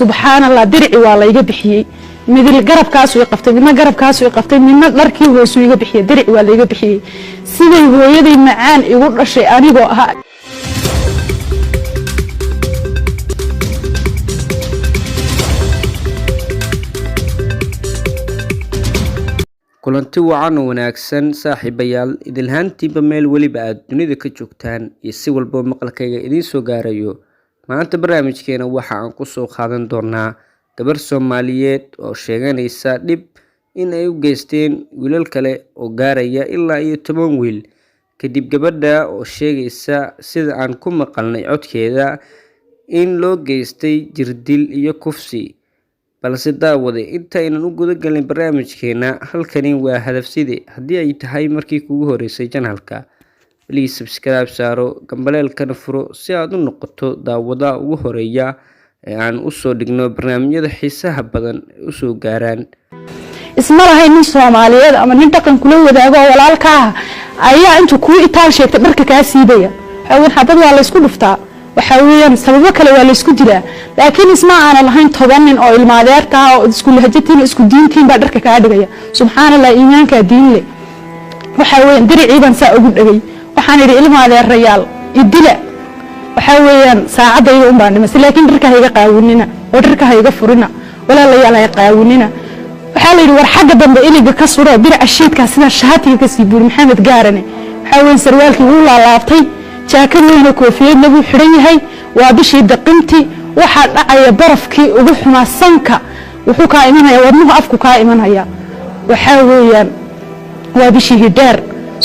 سبحان الله درعي والله يقبحي مثل قرب كاسو يقفتي من قرب كاسو يقفتي من دركي هو سو يقبحي درعي والله يقبحي سيدي هو يدي معان يقول الشيء أنا بقى kulanti wacan oo wanaagsan saaxiibayaal idilhaantiiba meel waliba aad dunida ka joogtaan iyo si walba maqalkayga idiin soo gaarayo maanta barnaamijkeena waxa aan ku soo qaadan doonaa gabar Soomaaliyeed oo sheeganaysa dhib in ay u geysteen wiilal kale oo gaaraya ilaa iyo 10 wiil kadib gabadha oo sheegaysa sida aan ku maqalnay codkeeda in loo geystay jirdil iyo kufsi balse daawade inta aynan u guda galin barnaamijkeena halkani waa hadafside haddii ay tahay markii kugu horeysay channelka please subscribe saaro gambaleelkana furo si aad u noqoto daawada ugu horeeya ee aan u soo dhigno barnaamijyada xiisaha badan u soo gaaraan isma lahayn nin Soomaaliyeed ama nin dhaqan kula wadaago walaalka ayaa intuu ku itaal sheegtay dharka ka siibaya xabad waa la isku dhuftaa waxa weeyaan sababo kale waa la isku dilaa laakiin isma aan lahayn 10 nin oo ilmaadeerta oo isku lahjatiin isku diintiin baa dharka ka dhigaya subxaanallah iimaanka diin leh waxa weeyaan diricii baan saa ugu dhagay waxaan iri ilmaadeerayaal idila waxa weeyaan saacadayda u baan dhimasay laakiin dharka hayga qaawinina oo dharka hayga furina walaalayaal hay qaawinina waxa la yiri war xagga dambe iliga ka suro dirac shiidka sida shaatiga ka sii buur maxamed gaarane waxa weeyaan sarwaalkii uu laalaabtay jaakad weyn oo koofiyad lagu xiran yahay waa bishii daqinti waxa dhacaya barafkii ugu xumaa sanka wuxuu ka imanaya wadnuhu afku ka imanaya waxa weeyaan waa bishii hidaar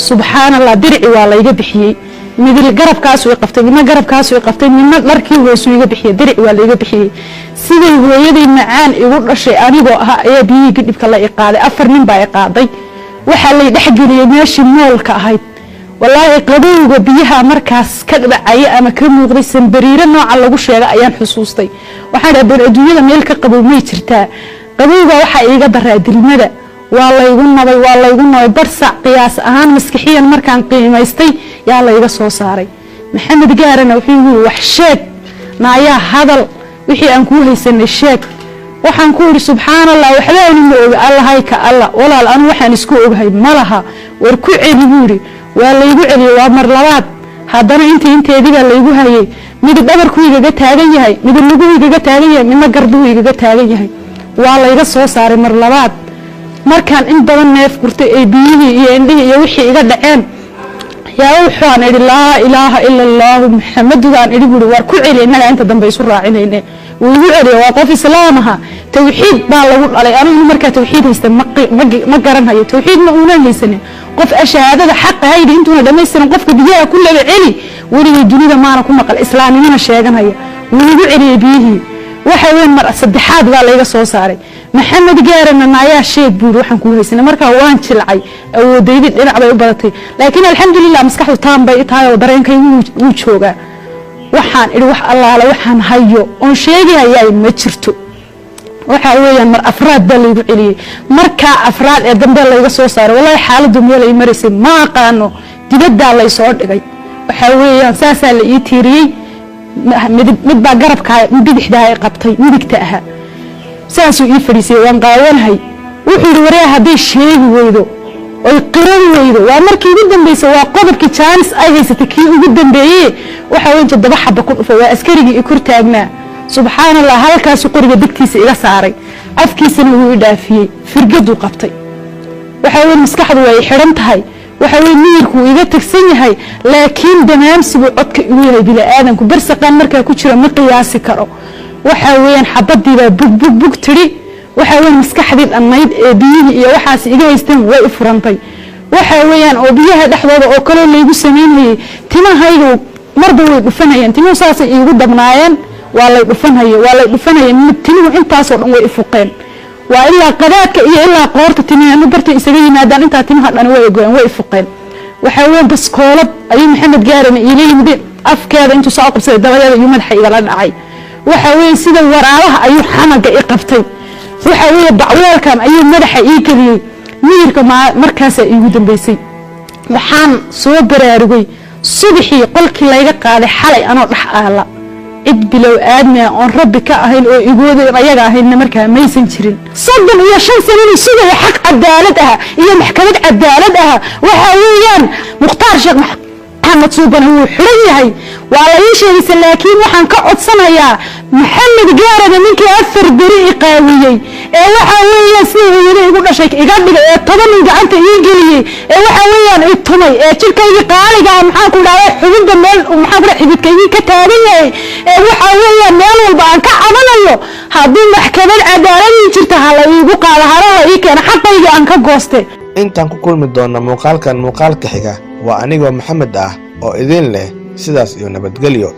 subxaanallah dirci waa la iga bixiyay midil garabkaas uu qaftay min garabkaas uu qaftay min dharkii hoos uu iga bixiyay dirci waa la iga bixiyay sidii hooyadii macaan igu dhashay anigoo ah ayaa biyii gidibka la iqaaday 4 nin baa iqaaday waxa la dhaxgeliyay meeshii moolka ahayd والله قبوغا بيها مركز كدبعاي ama ka muuqday sanbariiro nooca lagu sheegay ayaan xusuustay waxaan rabaa adduunyada meel ka qabow ma jirtaa qabowga waxa iiga daraa dilmada waa la igu nabay barsac qiyaas ahaan maskaxiyan markaan qiimaystay yaa la iga soo saaray maxamed gaarana wuxuu wax sheeg naaya hadal wixii aan ku haysanay sheeg waxaan ku iri subxaanallah waxba aan ma og allahayka allah walaal aan waxaan isku ogahay malaha war ku celi buuri waa la igu celiyo waa mar labaad haddana inteediga la igu hayay mid dhabarku igaga taagan yahay mid lugu igaga taagan yahay midna garbuhu igaga taagan yahay waa la iga soo saaray mar labaad markaan in badan neef gurtay ay biyihii iyo indhihii iyo wixii iga dhaceen yaa waxaan idhi laa ilaaha illa allah muhammadun idhi buri war ku celi inaga inta dambe isu raacinayne wuu igu celiyo waa qof islaamaha tawxiid baa lagu dhalay anigu markaa tawxiid haysta ma garanayo tawxiid ma una haysanin qof ashahaadada xaq haydi intuuna dhamaystiran qofka biyaha ku laba celi wariga dunida maana ku maqal islaamnimada sheeganaya wuu igu celiyay biyihii waxa weyn mar saddexaad baa la iga soo saaray maxamed gaarana naayaa sheeg buur waxaan ku haysanay markaa waan jilcay awoodaydi dhinac bay u badatay laakiin alxamdulillah maskaxdu taan bay tahay oo dareenkaygu wuu joogaa waxaan iri wax allaala waxaan hayo oo sheegayay ma jirto waxa weeyaan mar afraad baa la igu celiyay marka afraad ee dambe la iga soo saaray wallahi xaaladdu meel ay marisay ma aqaano dibadda la soo dhigay waxa weeyaan saasa la ii tiiriyay mid baa garabka bidixda ay qabtay midigta aha saasuu ii fadhiisay waan qaawanahay wuxuu iri wareey haday sheegi weydo oo qiran weydo waa markii ugu dambeysay waa qodobkii chance ay haysatay kii ugu dambeeyay waxa weyn 7 xabba ku dhufay waa askarigii i kor taagnaa subxaanallah halkaas qoriga digtiisa iga saaray afkiisana wuu dhaafiyay firgadu qabtay waxa weyn maskaxdu way xiran tahay waxa weyn miirku iga tagsan yahay laakiin damaamsigu codka igu yahay bila aadanku barsaqan markaa ku jira ma qiyaasi karo waxa weyn xabadiiba bug tiri waxa weyn maskaxdii dhammayd ee biyihii iyo waxaas iga haysteen way furantay waxa weeyaan oo biyaha dhaxdooda oo kale la igu sameeyay timahaygu marba way dhufanayeen timuhu saas ay igu dabnaayeen waa la dhufanayeen timuhu intaas oo dhan way fuqeen waa ilaa qadaadka iyo ilaa qoorta timaha barta isaga yimaadaan inta timaha dhan way go'an way fuqeen waxa weyn baskoolad ayuu maxamed gaarana ila yimid afkeeda intuu soo qabsaday dabadeeda iyo madaxa igala dhacay waxa weyn sida waraabaha ayuu xamaga i qabtay waxa weyn bacwalkan ayuu madaxa ii galiyay miirka markaas ay igu dambeysay waxaan soo baraarugay subaxii qolkii la iga qaaday xalay anoo dhax aala cid bilow aadna oon rabbi ka ahayn oo igooda ayaga ahaynna markaa maysan jirin 35 sano sugaya xaq cadaalad ah iyo maxkamad cadaalad ah waxa weeyaan mukhtaar sheekh محمد صوبان هو حريهي وعلى يشيس لكن وحن كعصنايا محمد جارد منك أثر بريء قوي وحويا سيه يقول شيء يقدر طبعا من جعنت يجلي وحويا التمي تلك يقال جام حاكم على حدود المال ومحاضر حدود كي كتابية وحويا مال والبنك عمله هذه محكمة العدالة يجتها على يبقى على هراء كان حتى يجي عنك جوسته intaan ku kulmi doona muuqaalka xiga waa aniga Maxamed ah oo idin leh sidaas iyo nabadgelyo.